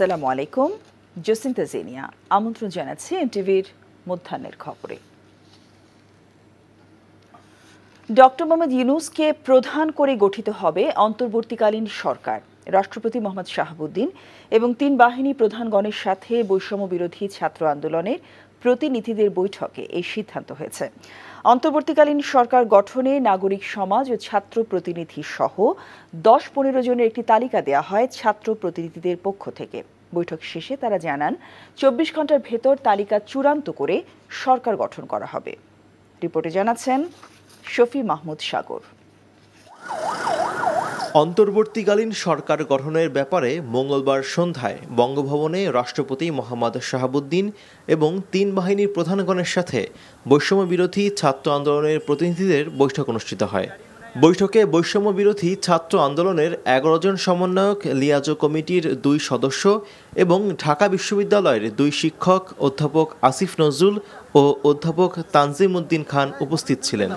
আসসালামু আলাইকুম। জসিন্তা জেনিয়া আমন্ত্রণ জানাচ্ছি এনটিভির মধ্যাহ্নের খবরে। ডক্টর মোহাম্মদ ইউনূসকে প্রধান করে গঠিত হবে অন্তর্বর্তীকালীন সরকার। রাষ্ট্রপতি মোহাম্মদ শাহাবুদ্দিন এবং তিন বাহিনী প্রধানগণের সাথে বৈষম্য বিরোধী ছাত্র আন্দোলনের প্রতিনিধিদের বৈঠকে এই সিদ্ধান্ত হয়েছে। অন্তর্বর্তীকালীন সরকার গঠনে নাগরিক সমাজ ও ছাত্র প্রতিনিধি সহ ১০-১৫ জনের একটি তালিকা দেওয়া হয় ছাত্র প্রতিনিধিদের পক্ষ থেকে। বৈঠক শেষে তারা জানান ২৪ ঘন্টার ভেতর তালিকা চূড়ান্ত করে সরকার গঠন করা হবে। রিপোর্টে জানাচ্ছেন শফি মাহমুদ সাগর। অন্তর্বর্তীকালীন সরকার গঠনের ব্যাপারে মঙ্গলবার সন্ধ্যায় বঙ্গভবনে রাষ্ট্রপতি মোহাম্মদ শাহাবুদ্দিন এবং তিন বাহিনীর প্রধানগণের সাথে বৈষম্য বিরোধী ছাত্র আন্দোলনের প্রতিনিধিদের বৈঠক অনুষ্ঠিত হয়। বৈঠকে বৈষম্য বিরোধী ছাত্র আন্দোলনের ১১ জন সমন্বয়ক, লিয়াজো কমিটির ২ সদস্য এবং ঢাকা বিশ্ববিদ্যালয়ের ২ শিক্ষক অধ্যাপক আসিফ নজরুল ও অধ্যাপক তানজিম উদ্দিন খান উপস্থিত ছিলেন।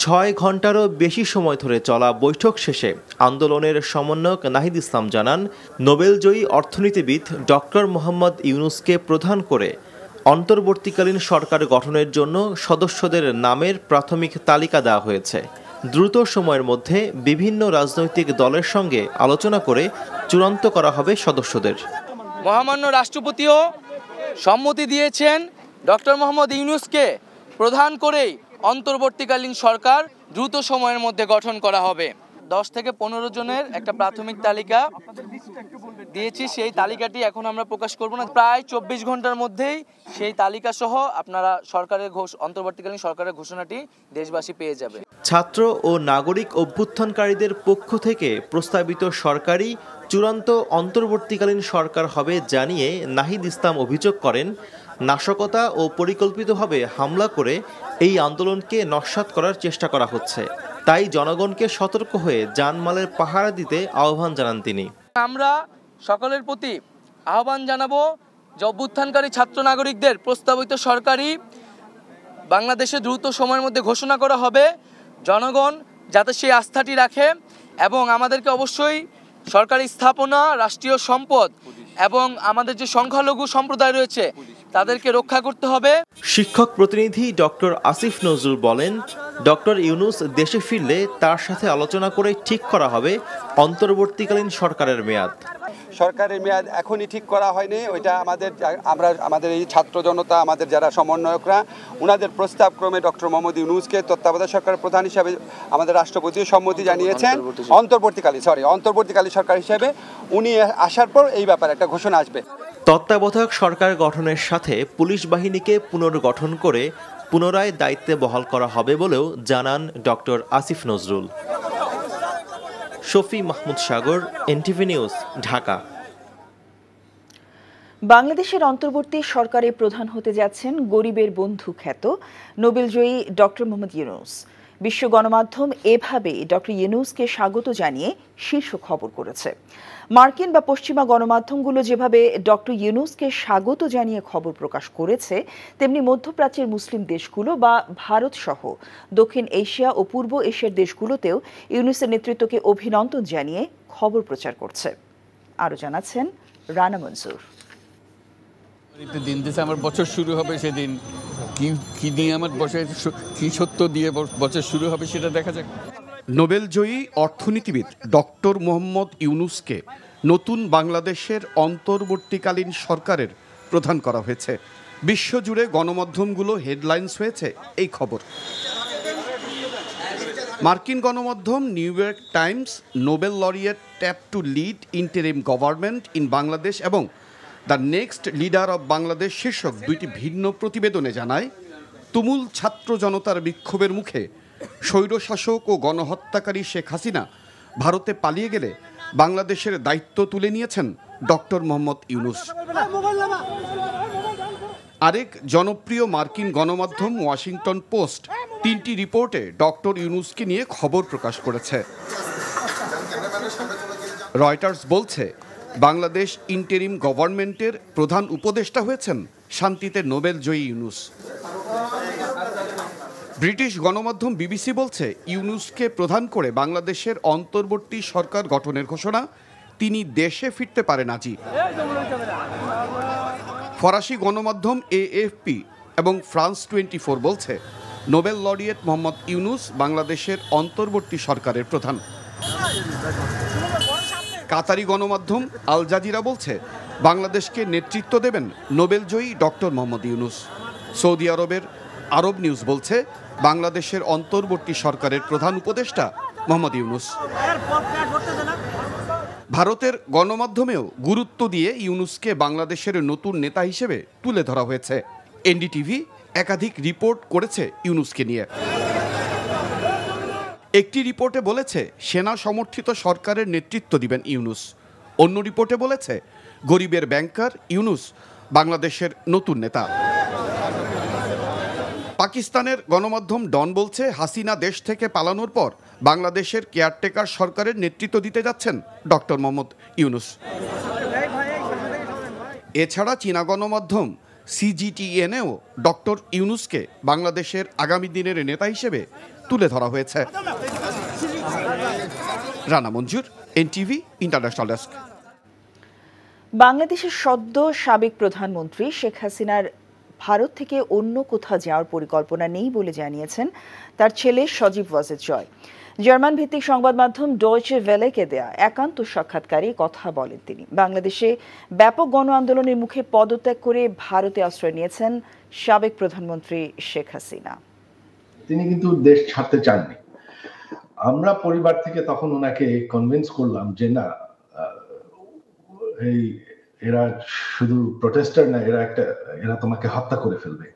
৬ ঘন্টারও বেশি সময় ধরে চলা বৈঠক শেষে আন্দোলনের সমন্বয়ক নাহিদ ইসলাম জানান, নোবেলজয়ী অর্থনীতিবিদ ডক্টর মোহাম্মদ ইউনূসকে প্রধান করে অন্তর্বর্তীকালীন সরকার গঠনের জন্য সদস্যদের নামের প্রাথমিক তালিকা দেওয়া হয়েছে। দ্রুত সময়ের মধ্যে বিভিন্ন রাজনৈতিক দলের সঙ্গে আলোচনা করে চূড়ান্ত করা হবে সদস্যদের। মহামান্য রাষ্ট্রপতিও সম্মতি দিয়েছেন ডক্টর মোহাম্মদ ইউনূসকে প্রধান করেই অন্তর্বর্তীকালীন সরকার দ্রুত সময়ের মধ্যে গঠন করা হবে। ১০ থেকে ১৫ জনের একটা প্রাথমিক তালিকা দিয়েছি, সেই তালিকাটি এখন আমরা প্রকাশ করব না। প্রায় ২৪ ঘন্টার মধ্যেই সেই তালিকা সহ আপনারা অন্তর্বর্তীকালীন সরকারের ঘোষণাটি দেশবাসী পেয়ে যাবে। ছাত্র ও নাগরিক অভ্যুত্থানকারীদের পক্ষ থেকে প্রস্তাবিত সরকারি চূড়ান্ত অন্তর্বর্তীকালীন সরকার হবে জানিয়ে নাহিদ ইসলাম অভিযোগ করেন, নাশকতা ও পরিকল্পিতভাবে হামলা করে এই আন্দোলনকে নস্যাৎ করার চেষ্টা করা হচ্ছে। তাই জনগণকে সতর্ক হয়ে জানমালের পাহারা দিতে আহ্বান জানান তিনি। আমরা সকলের প্রতি আহ্বান জানাবো যে অভ্যুত্থানকারী ছাত্র নাগরিকদের প্রস্তাবিত সরকারি বাংলাদেশে দ্রুত সময়ের মধ্যে ঘোষণা করা হবে। জনগণ যাতে সেই আস্থাটি রাখে এবং আমাদেরকে অবশ্যই সরকারি স্থাপনা, রাষ্ট্রীয় সম্পদ এবং আমাদের যে সংখ্যালঘু সম্প্রদায় রয়েছে তাদেরকে রক্ষা করতে হবে। শিক্ষক প্রতিনিধি ডক্টর আসিফ নজরুল বলেন, ডক্টর ইউনূস দেশে ফিরলে তার সাথে আলোচনা করে ঠিক করা হবে অন্তর্বর্তীকালীন সরকারের মেয়াদ। সরকারের মেয়াদ এখনই ঠিক করা হয়নি, ওইটা আমাদের এই ছাত্র জনতা, আমাদের যারা সমন্বয়করা, ওনাদের প্রস্তাব ক্রমে ডক্টর মোহাম্মদ ইউনূসকে তত্ত্বাবধায়ক সরকারের প্রধান হিসাবে আমাদের রাষ্ট্রপতিও সম্মতি জানিয়েছেন। অন্তর্বর্তীকালীন সরকার হিসেবে উনি আসার পর এই ব্যাপারে একটা ঘোষণা আসবে। তত্ত্বাবধায়ক সরকার গঠনের সাথে পুলিশ বাহিনীকে পুনর্গঠন করে পুনরায় দায়িত্বে বহাল করা হবে বলেও জানান ডক্টর আসিফ নজরুল। শফি মাহমুদ সাগর, এনটিভি নিউজ, ঢাকা। বাংলাদেশের অন্তর্বর্তী সরকারে প্রধান হতে যাচ্ছেন গরিবের বন্ধু খ্যাত নোবেলজয়ী ডক্টর মোহাম্মদ ইউনূস। বিশ্ব গণমাধ্যম এভাবে ডক্টর ইউনূসকে স্বাগত জানিয়ে শীর্ষ খবর করেছে। মার্কিন বা পশ্চিমা গণমাধ্যমগুলো যেভাবে ডক্টর ইউনূসকে স্বাগত জানিয়ে খবর প্রকাশ করেছে, তেমনি মধ্যপ্রাচ্যের মুসলিম দেশগুলো বা ভারত সহ দক্ষিণ এশিয়া ও পূর্ব এশিয়ার দেশগুলোতেও ইউনূসের নেতৃত্বকে অভিনন্দন জানিয়ে খবর প্রচার করছে। আরও জানাচ্ছেন রানা মনসুর। দিন আমার বছর শুরু হবে, সেদিন কি নিয়ে আমার কি সত্য দিয়ে বছর শুরু হবে সেটা দেখা যাক। নোবেলজয়ী অর্থনীতিবিদ ডক্টর মোহাম্মদ ইউনূসকে নতুন বাংলাদেশের অন্তর্বর্তীকালীন সরকারের প্রধান করা হয়েছে। বিশ্বজুড়ে গণমাধ্যমগুলো হেডলাইন্স হয়েছে এই খবর। মার্কিন গণমাধ্যম New York Times Nobel laureate tap to lead interim government in Bangladesh এবং the next leader of Bangladesh শীর্ষক দুইটি ভিন্ন প্রতিবেদনে জানায়, তুমুল ছাত্র জনতার বিক্ষোভের মুখে স্বৈরশাসক ও গণহত্যাকারী শেখ হাসিনা ভারতে পালিয়ে গেলে বাংলাদেশের দায়িত্ব তুলে নিয়েছেন ডক্টর মোহাম্মদ ইউনূস। আরেক জনপ্রিয় মার্কিন গণমাধ্যম ওয়াশিংটন পোস্ট 3টি রিপোর্টে ডক্টর ইউনূসকে নিয়ে খবর প্রকাশ করেছে। রয়টার্স বলছে, বাংলাদেশ ইন্টারিম গভর্নমেন্টের প্রধান উপদেষ্টা হয়েছেন শান্তিতে নোবেলজয়ী ইউনূস। ব্রিটিশ গণমাধ্যম বিবিসি বলছে, ইউনূসকে প্রধান করে বাংলাদেশের অন্তর্বর্তী সরকার গঠনের ঘোষণা তিনি দেশে ফিরতে পারেন আজই। ফরাসি গণমাধ্যম AFP এবং ফ্রান্স 24 বলছে, নোবেল লরিয়েট মোহাম্মদ ইউনূস বাংলাদেশের অন্তর্বর্তী সরকারের প্রধান। কাতারি গণমাধ্যম আল জাজিরা বলছে, বাংলাদেশকে নেতৃত্ব দেবেন নোবেলজয়ী ডক্টর মোহাম্মদ ইউনূস। সৌদি আরবের আরব নিউজ বলছে, বাংলাদেশের অন্তর্বর্তী সরকারের প্রধান উপদেষ্টা মোহাম্মদ ইউনূস। ভারতের গণমাধ্যমেও গুরুত্ব দিয়ে ইউনূসকে বাংলাদেশের নতুন নেতা হিসেবে তুলে ধরা হয়েছে। NDTV একাধিক রিপোর্ট করেছে ইউনূসকে নিয়ে। একটি রিপোর্টে বলেছে, সেনা সমর্থিত সরকারের নেতৃত্ব দিবেন ইউনূস। অন্য রিপোর্টে বলেছে, গরিবের ব্যাংকার ইউনূস বাংলাদেশের নতুন নেতা। পাকিস্তানের গণমাধ্যম ডন বলছে, হাসিনা দেশ থেকে পালানোর পর বাংলাদেশের কেয়ারটেকার সরকারের নেতৃত্ব দিতে যাচ্ছেন ডক্টর মোহাম্মদ ইউনূস। এছাড়া চীনা গণমাধ্যম CGTN-এও ডক্টর ইউনূসকে বাংলাদেশের আগামী দিনের নেতা হিসেবে তুলে ধরা হয়েছে। রানা মঞ্জুর, NTV ইন্টারন্যাশনাল ডেস্ক। বাংলাদেশের সদ্য সাবেক প্রধানমন্ত্রী শেখ হাসিনার ভারত থেকে অন্য কোথাও যাওয়ার পরিকল্পনা নেই বলে জানিয়েছেন তার ছেলে সজীব ওয়াজেদ জয়। জার্মান ভিত্তিক সংবাদ মাধ্যম ডয়েচে ভেলেকে দেয়া একান্ত সাক্ষাৎকারে কথা বলেন তিনি। বাংলাদেশে ব্যাপক গণ আন্দোলনের মুখে পদত্যাগ করে ভারতে আশ্রয় নিয়েছেন সাবেক প্রধানমন্ত্রী শেখ হাসিনা। তিনি কিন্তু দেশ ছাড়তে চাননি। আমরা পরিবার থেকে তখন ওনাকে কনভিন্স করলাম যে না, এরা শুধু প্রোটেস্টার না, এরা তোমাকে হত্যা করে ফেলবে,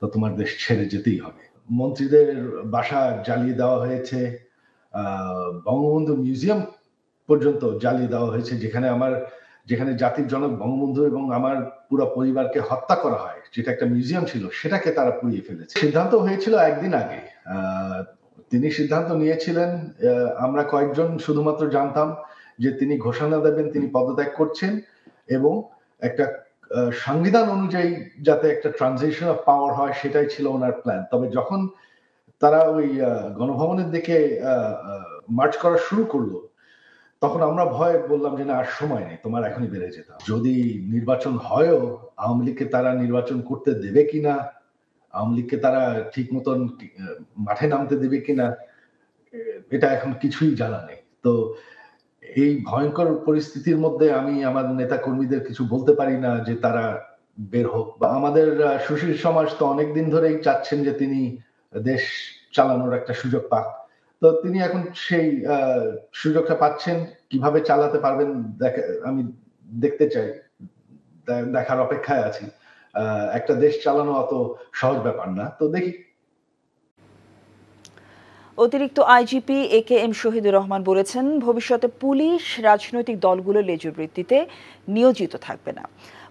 তো তোমার দেশ ছেড়ে যেতেই হবে। মন্ত্রীদের বাসা জ্বালিয়ে দেওয়া হয়েছে, বঙ্গবন্ধু মিউজিয়াম পর্যন্ত জ্বালিয়ে দেওয়া হয়েছে, যেখানে জাতির জনক বঙ্গবন্ধু এবং আমার পুরো পরিবারকে হত্যা করা হয়, যেটা একটা মিউজিয়াম ছিল, সেটাকে তারা পুড়িয়ে ফেলেছে। সিদ্ধান্ত হয়েছিল একদিন আগে, তিনি সিদ্ধান্ত নিয়েছিলেন। আমরা কয়েকজন শুধুমাত্র জানতাম যে তিনি ঘোষণা দেবেন তিনি পদত্যাগ করছেন এবং একটা সংবিধান অনুযায়ী যাতে একটা ট্রানজিশন অফ পাওয়ার হয়, সেটাই ছিল ওনার প্ল্যান। তবে যখন তারা ওই গণভবনের দিকে মার্চ করা শুরু করলো, তখন আমরা ভয় বললাম যে না, আর সময় নেই, তোমার এখনই বেড়ে যেতে হবে। যদি নির্বাচন হয়ও, আওয়ামী লীগকে তারা নির্বাচন করতে দেবে কিনা, আওয়ামী লীগকে তারা ঠিক মতন মাঠে নামতে দেবে কিনা, এটা এখন কিছুই জানা নেই। তো এই ভয়ঙ্কর পরিস্থিতির মধ্যে আমি আমার নেতা কর্মীদের কিছু বলতে পারি না যে তারা বের হোক। বা আমাদের সুশীল সমাজ তো অনেকদিন ধরেই চাচ্ছেন যে তিনি দেশ চালানোর একটা সুযোগ পাক। তো তিনি এখন সেই সুযোগটা পাচ্ছেন, কিভাবে চালাতে পারবেন আমি দেখতে চাই, দেখার অপেক্ষায় আছি। একটা দেশ চালানো অত সহজ ব্যাপার না, তো দেখি। অতিরিক্ত আইজিপি AKM শহীদুর রহমান বলেছেন, ভবিষ্যতে পুলিশ রাজনৈতিক দলগুলোর লেজুবৃত্তিতে নিয়োজিত থাকবে না।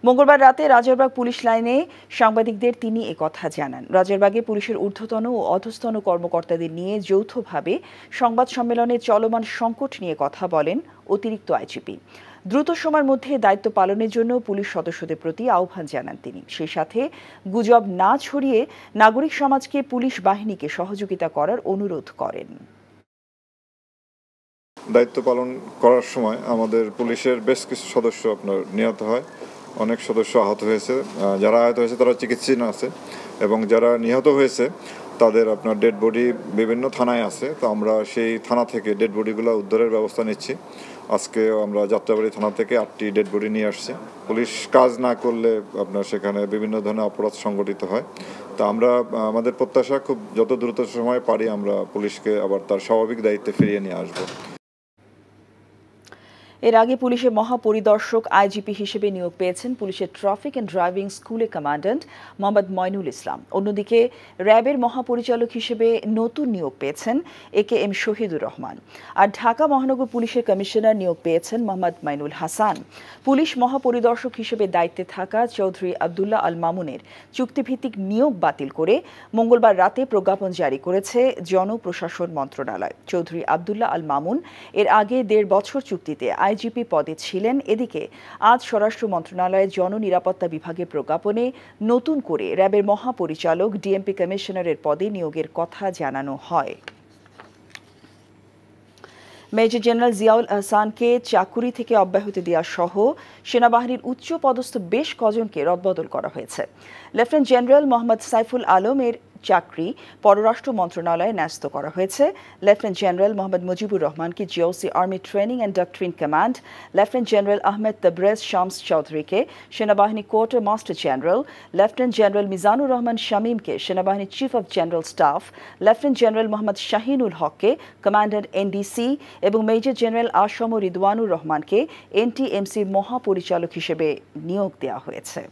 মঙ্গলবার রাতে রাজারবাগ পুলিশ লাইনে সাংবাদিকদের তিনি একথা জানান। রাজারবাগে পুলিশের ঊর্ধ্বতন ও অধস্তন কর্মকর্তাদের নিয়ে যৌথভাবে সংবাদ সম্মেলনে চলমান সংকট নিয়ে কথা বলেন অতিরিক্ত আইজিপি। দ্রুত সময়ের মধ্যে দায়িত্ব পালনের জন্য পুলিশ সদস্যদের প্রতি আহ্বান জানান তিনি। সেই সাথে গুজব না ছড়িয়ে নাগরিক সমাজকে পুলিশ বাহিনীকে সহযোগিতা করার অনুরোধ করেন। দায়িত্ব পালন করার সময় আমাদের পুলিশের বেশ কিছু সদস্য নিহত হয়, অনেক সদস্য আহত হয়েছে। যারা আহত হয়েছে তারা চিকিৎসাধীন আছে এবং যারা নিহত হয়েছে তাদের ডেড বডি বিভিন্ন থানায় আছে। তো আমরা সেই থানা থেকে ডেড বডিগুলো উদ্ধারের ব্যবস্থা নিচ্ছি। আজকে আমরা যাত্রাবাড়ি থানা থেকে 8টি ডেড বডি নিয়ে আসছি। পুলিশ কাজ না করলে সেখানে বিভিন্ন ধরনের অপরাধ সংগঠিত হয়। তো আমরা আমাদের প্রত্যাশা খুব যত দ্রুত সময় পারি আমরা পুলিশকে আবার তার স্বাভাবিক দায়িত্বে ফিরিয়ে নিয়ে আসবো। এর আগে পুলিশের মহাপরিদর্শক আইজিপি হিসেবে নিয়োগ পেয়েছেন পুলিশের ট্রাফিক অ্যান্ড ড্রাইভিং স্কুলের কমান্ড্যান্ট মোহাম্মদ মইনুল ইসলাম। অন্যদিকে র্যাবের মহাপরিচালক হিসেবে নতুন নিয়োগ পেয়েছেন AKM শহীদুর রহমান। আর ঢাকা মহানগর পুলিশের কমিশনার নিয়োগ পেয়েছেন মোহাম্মদ মাইনুল হাসান। পুলিশ মহাপরিদর্শক হিসেবে দায়িত্বে থাকা চৌধুরী আব্দুল্লাহ আল মামুনের চুক্তিভিত্তিক নিয়োগ বাতিল করে মঙ্গলবার রাতে প্রজ্ঞাপন জারি করেছে জনপ্রশাসন মন্ত্রণালয়। চৌধুরী আব্দুল্লাহ আল মামুন এর আগে 1.5 বছর চুক্তিতে আইজিপি পদে ছিলেন। এদিকে আজ স্বরাষ্ট্র মন্ত্রণালয়ের জননিরাপত্তা বিভাগের প্রজ্ঞাপনে নতুন করে র্যাবের মহাপরিচালক ডিএমপি কমিশনারের পদে নিয়োগের কথা জানানো হয়। মেজর জেনারেল জিয়াউল আহসানকে চাকুরি থেকে অব্যাহতি দেওয়া সহ সেনাবাহিনীর উচ্চ পদস্থ বেশ কজনকে রদবদল করা হয়েছে। লেফটেন্যান্ট জেনারেল মোহাম্মদ সাইফুল আলমের চাকরি পররাষ্ট্র মন্ত্রণালয়ে ন্যস্ত করা হয়েছে। লেফটেন্যান্ট জেনারেল মোহাম্মদ মুজিবুর রহমানকে GOC army training and doctrine command, lieutenant general Ahmed Tabrez Shams চৌধুরীকে সেনাবাহিনী quarter master general, lieutenant general Mizanur Rahman শামীমকে সেনাবাহিনী chief of general staff, lieutenant general Mohammad Shahinul হককে কমান্ডার এনডিসি এবং মেজর জেনারেল আসম রিদওয়ানুর রহমানকে এনটিএমসির মহাপরিচালক হিসেবে নিয়োগ দেওয়া হয়েছে।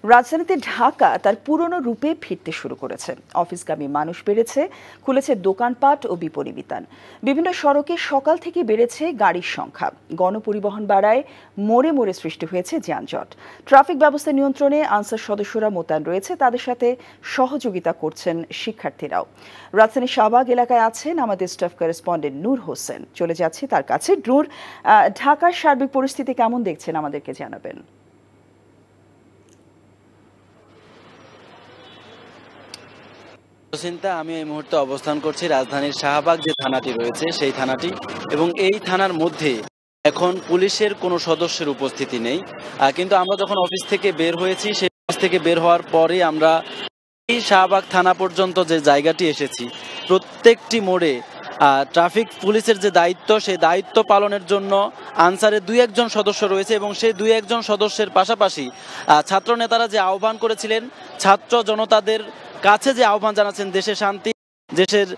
রাজধানীতে ঢাকা তার পুরনো রূপে ফিরতে শুরু করেছে। অফিসগামী মানুষ বেড়েছে, খুলেছে দোকানপাট ও বিপণী বিতান। বিভিন্ন সড়কে সকাল থেকে বেড়েছে গাড়ির সংখ্যা। গণপরিবহন বাড়ায় মোড়ে মোড়ে সৃষ্টি হয়েছে যানজট। ট্রাফিক ব্যবস্থা নিয়ন্ত্রণে আনসার সদস্যরা মোতায়েন রয়েছে, তাদের সাথে সহযোগিতা করছেন শিক্ষার্থীরাও। রাজধানীর শাহবাগ এলাকায় আছেন আমাদের স্টাফ করেসপন্ডেন্ট নূর হোসেন। চলে যাচ্ছি তার কাছে। নূর, ঢাকার সার্বিক পরিস্থিতি কেমন দেখছেন আমাদেরকে জানাবেন। আমি এই মুহূর্তে অবস্থান করছি রাজধানীর শাহবাগ যে থানাটি রয়েছে সেই থানাটি, এবং এই থানার মধ্যে এখন পুলিশের কোনো সদস্যের উপস্থিতি নেই। কিন্তু আমরা যখন অফিস থেকে বের হয়েছি, সেই অফিস থেকে বের হওয়ার পরে আমরা এই শাহবাগ থানা পর্যন্ত যে জায়গাটি এসেছি, প্রত্যেকটি মোড়ে ট্রাফিক পুলিশের যে দায়িত্ব, সেই দায়িত্ব পালনের জন্য আনসারের 2-1 সদস্য রয়েছে, এবং সেই 2-1 সদস্যের পাশাপাশি ছাত্র নেতারা যে আহ্বান করেছিলেন, ছাত্র জনতাদের কাছে যে আহ্বান জানাচ্ছেন দেশে শান্তি, দেশের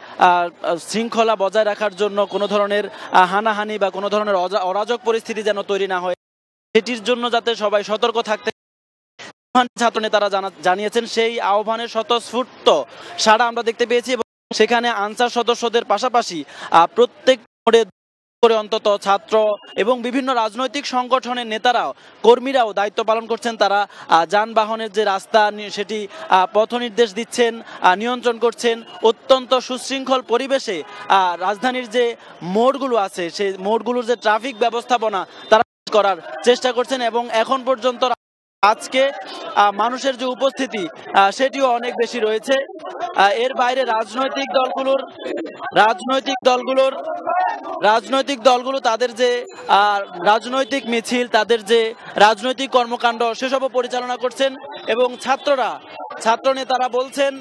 শৃঙ্খলা বজায় রাখার জন্য কোনো ধরনের হানাহানি বা কোনো ধরনের অরাজক পরিস্থিতি যেন তৈরি না হয়, সেটির জন্য যাতে সবাই সতর্ক থাকতে ছাত্র নেতারা জানিয়েছেন। সেই আহ্বানের স্বতঃস্ফূর্ত সাড়া আমরা দেখতে পেয়েছি, এবং সেখানে আনসার সদস্যদের পাশাপাশি প্রত্যেক মোড়ে করে অন্তত ছাত্র এবং বিভিন্ন রাজনৈতিক সংগঠনের নেতারাও, কর্মীরাও দায়িত্ব পালন করছেন। তারা যানবাহনের যে রাস্তা সেটি পথ নির্দেশ দিচ্ছেন, নিয়ন্ত্রণ করছেন। অত্যন্ত সুশৃঙ্খল পরিবেশে রাজধানীর যে মোড়গুলো আছে, সেই মোড়গুলোর যে ট্রাফিক ব্যবস্থাপনা তারা করার চেষ্টা করছেন, এবং এখন পর্যন্ত আজকে মানুষের যে উপস্থিতি সেটিও অনেক বেশি রয়েছে। এর বাইরে রাজনৈতিক দলগুলো তাদের যে রাজনৈতিক মিছিল, তাদের যে রাজনৈতিক কর্মকাণ্ড সেসবও পরিচালনা করছেন, এবং ছাত্র নেতারা বলছেন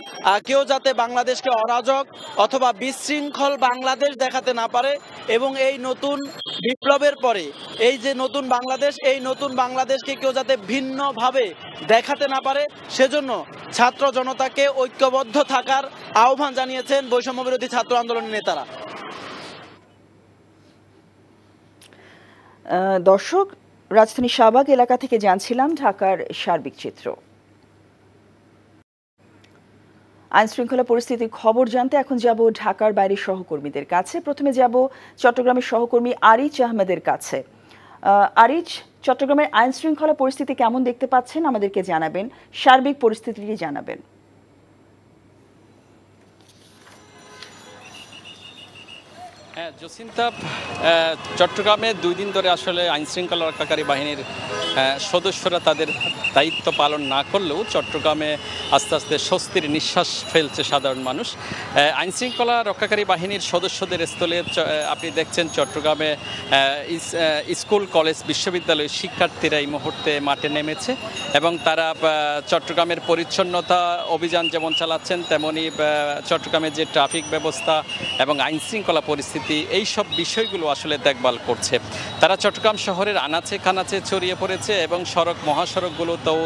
কেউ যাতে বাংলাদেশকে অরাজক অথবা বিশৃঙ্খল বাংলাদেশ দেখাতে না পারে, এবং এই নতুন বিপ্লবের পরে এই যে নতুন বাংলাদেশ, এই নতুন বাংলাদেশকে কেউ যাতে ভিন্নভাবে দেখাতে না পারে, সেজন্য ছাত্র জনতাকে ঐক্যবদ্ধ থাকার আহ্বান জানিয়েছেন বৈষম্য বিরোধী ছাত্র আন্দোলনের নেতারা। দর্শক, রাজধানী শাহবাগ এলাকা থেকে জানছিলাম ঢাকার সার্বিক চিত্র। আইন শৃঙ্খলা পরিস্থিতির খবর জানতে এখন যাব ঢাকার বাইরের সহকর্মীদের কাছে। প্রথমে যাব চট্টগ্রামের সহকর্মী আরিচ আহমেদের কাছে। আরিচ, চট্টগ্রামের আইন শৃঙ্খলা পরিস্থিতি কেমন দেখতে পাচ্ছেন আমাদেরকে জানাবেন, সার্বিক পরিস্থিতিটি জানাবেন। হ্যাঁ জসিন্তা, চট্টগ্রামে 2 দিন ধরে আসলে আইনশৃঙ্খলা রক্ষাকারী বাহিনীর সদস্যরা তাদের দায়িত্ব পালন না করলেও চট্টগ্রামে আস্তে আস্তে স্বস্তির নিঃশ্বাস ফেলছে সাধারণ মানুষ। আইনশৃঙ্খলা রক্ষাকারী বাহিনীর সদস্যদের স্থলে আপনি দেখছেন চট্টগ্রামে স্কুল, কলেজ, বিশ্ববিদ্যালয়ের শিক্ষার্থীরা এই মুহূর্তে মাঠে নেমেছে, এবং তারা চট্টগ্রামের পরিচ্ছন্নতা অভিযান যেমন চালাচ্ছেন, তেমনি চট্টগ্রামের যে ট্রাফিক ব্যবস্থা এবং আইনশৃঙ্খলা পরিস্থিতি, এই সব বিষয়গুলো আসলে দেখভাল করছে। তারা চট্টগ্রাম শহরের আনাচে কানাচে ছড়িয়ে পড়েছে, এবং মহাসড়কগুলোতেও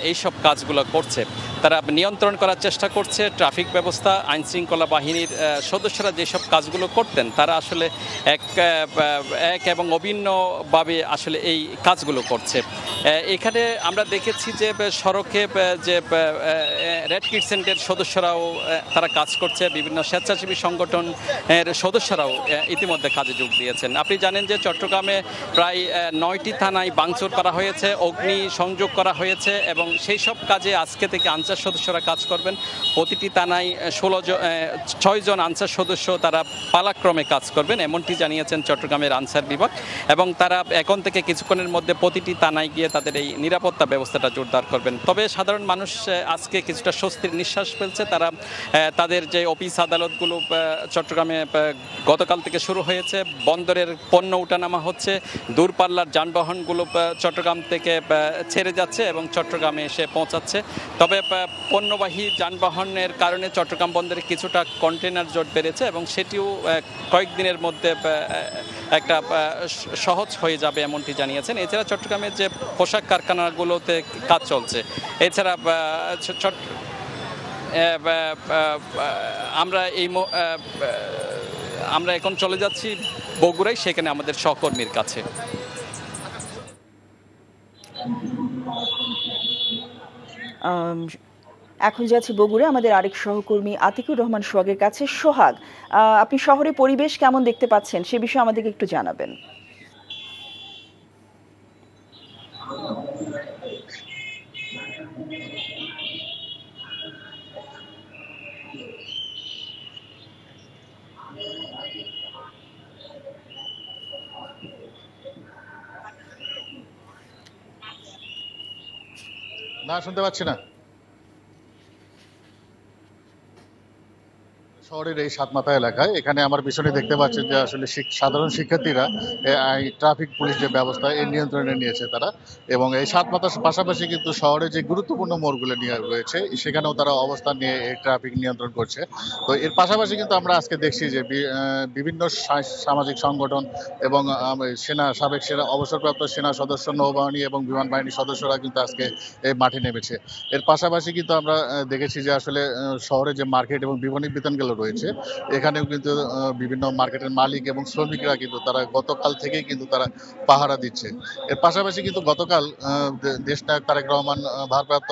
এই সব কাজগুলো করছে। তারা নিয়ন্ত্রণ করার চেষ্টা করছে ট্রাফিক ব্যবস্থা। আইনশৃঙ্খলা বাহিনীর সদস্যরা যেসব কাজগুলো করতেন, তারা আসলে এক এবং অভিন্নভাবে আসলে এই কাজগুলো করছে। এখানে আমরা দেখেছি যে সড়কে যে রেড ক্রিসেন্টের সদস্যরাও তারা কাজ করছে, বিভিন্ন স্বেচ্ছাসেবী সংগঠনের সদস্যরাও ইতিমধ্যে কাজে যোগ দিয়েছেন। আপনি জানেন যে চট্টগ্রামে প্রায় 9টি থানায় ভাঙচুর করা হয়েছে, অগ্নি সংযোগ করা হয়েছে, এবং সেই সব কাজে আজকে থেকে আনসার আনসার সদস্যরা কাজ করবেন। প্রতিটি থানায় 6 জন আনসার সদস্য তারা পালাক্রমে কাজ করবেন, এমনটি জানিয়েছেন চট্টগ্রামের আনসার বিভাগ। এবং তারা এখন থেকে কিছুক্ষণের মধ্যে প্রতিটি থানায় গিয়ে তাদের এই নিরাপত্তা ব্যবস্থাটা জোরদার করবেন। তবে সাধারণ মানুষ আজকে কিছুটা স্বস্তির নিঃশ্বাস ফেলছে। তারা তাদের যে অফিস আদালতগুলো চট্টগ্রামে গতকাল থেকে শুরু হয়েছে, বন্দরের পণ্য উঠানামা হচ্ছে, দূরপাল্লার যানবাহনগুলো চট্টগ্রাম থেকে ছেড়ে যাচ্ছে এবং চট্টগ্রামে এসে পৌঁছাচ্ছে। তবে পণ্যবাহী যানবাহনের কারণে চট্টগ্রাম বন্দরে কিছুটা কন্টেনার জট বেড়েছে এবং সেটিও কয়েকদিনের মধ্যে একটা সহজ হয়ে যাবে এমনটি জানিয়েছেন। এছাড়া চট্টগ্রামের যে পোশাক কারখানাগুলোতে কাজ চলছে, এছাড়া আমরা এখন চলে যাচ্ছি বগুড়ায়, সেখানে আমাদের সহকর্মীর কাছে। এখন যাচ্ছি বগুড়া আমাদের আরেক সহকর্মী আতিকুর রহমান সোহাগের কাছে। সোহাগ, আপনি শহরে পরিবেশ কেমন দেখতে পাচ্ছেন সে বিষয়ে আমাদেরকে একটু জানাবেন। না, শুনতে পাচ্ছি না। শহরের এই সাতমাথা এলাকায় এখানে আমার পিছনে দেখতে পাচ্ছেন যে আসলে সাধারণ শিক্ষার্থীরা ট্রাফিক পুলিশ যে ব্যবস্থা এর নিয়ন্ত্রণে নিয়েছে তারা, এবং এই সাতমাথার পাশাপাশি কিন্তু শহরে যে গুরুত্বপূর্ণ মোড়গুলো নিয়ে রয়েছে সেখানেও তারা অবস্থান নিয়ে এই ট্রাফিক নিয়ন্ত্রণ করছে। তো এর পাশাপাশি কিন্তু আমরা আজকে দেখছি যে বিভিন্ন সামাজিক সংগঠন এবং সাবেক সেনা অবসরপ্রাপ্ত সেনা সদস্য, নৌবাহিনী এবং বিমান বাহিনীর সদস্যরা কিন্তু আজকে এই মাঠে নেমেছে। এর পাশাপাশি কিন্তু আমরা দেখেছি যে আসলে শহরে যে মার্কেট এবং বিপণী বিতানগুলো রয়েছে এখানেও কিন্তু বিভিন্ন মার্কেটের মালিক এবং শ্রমিকরা কিন্তু তারা গতকাল থেকেই কিন্তু তারা পাহারা দিচ্ছে। এর পাশাপাশি কিন্তু গতকাল দেশনায়ক তারেক রহমান, ভারপ্রাপ্ত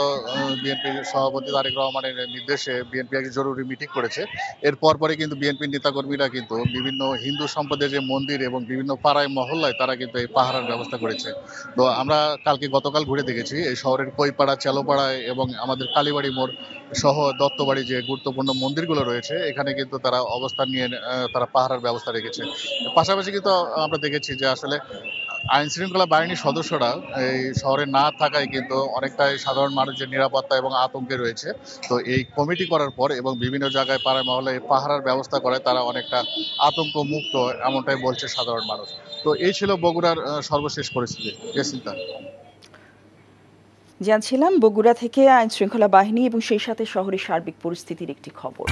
বিএনপির সভাপতি তারেক রহমানের নির্দেশে বিএনপি একটি জরুরি মিটিং করেছে। এর পরপরই কিন্তু বিএনপির নেতাকর্মীরা কিন্তু বিভিন্ন হিন্দু সম্প্রদায়ের যে মন্দির এবং বিভিন্ন পাড়ায় মহল্লায় তারা কিন্তু এই পাহারার ব্যবস্থা করেছে। তো আমরা গতকাল ঘুরে দেখেছি এই শহরের কৈপাড়া, চেলোপাড়ায় এবং আমাদের কালীবাড়ি মোড় সহ দত্তবাড়ি যে গুরুত্বপূর্ণ মন্দিরগুলো রয়েছে এখানে কিন্তু তারা অবস্থান নিয়ে তারা পাহারার ব্যবস্থা রেখেছে। পাশাপাশি কিন্তু আমরা দেখেছি যে আসলে আইন শৃঙ্খলা বাহিনীর সদস্যরা এই শহরে না থাকায় কিন্তু অনেকটাই সাধারণ মানুষের নিরাপত্তা এবং আতঙ্কে রয়েছে। তো এই কমিটি করার পর এবং বিভিন্ন জায়গায় পাড়ায় মহলে পাহারার ব্যবস্থা করে তারা অনেকটা আতঙ্ক মুক্ত, এমনটাই বলছে সাধারণ মানুষ। তো এই ছিল বগুড়ার সর্বশেষ পরিস্থিতি। জেসিন্তা, জানছিলাম বগুড়া থেকে আইন শৃঙ্খলা বাহিনী এবং সেই সাথে শহরের সার্বিক পরিস্থিতির একটি খবর।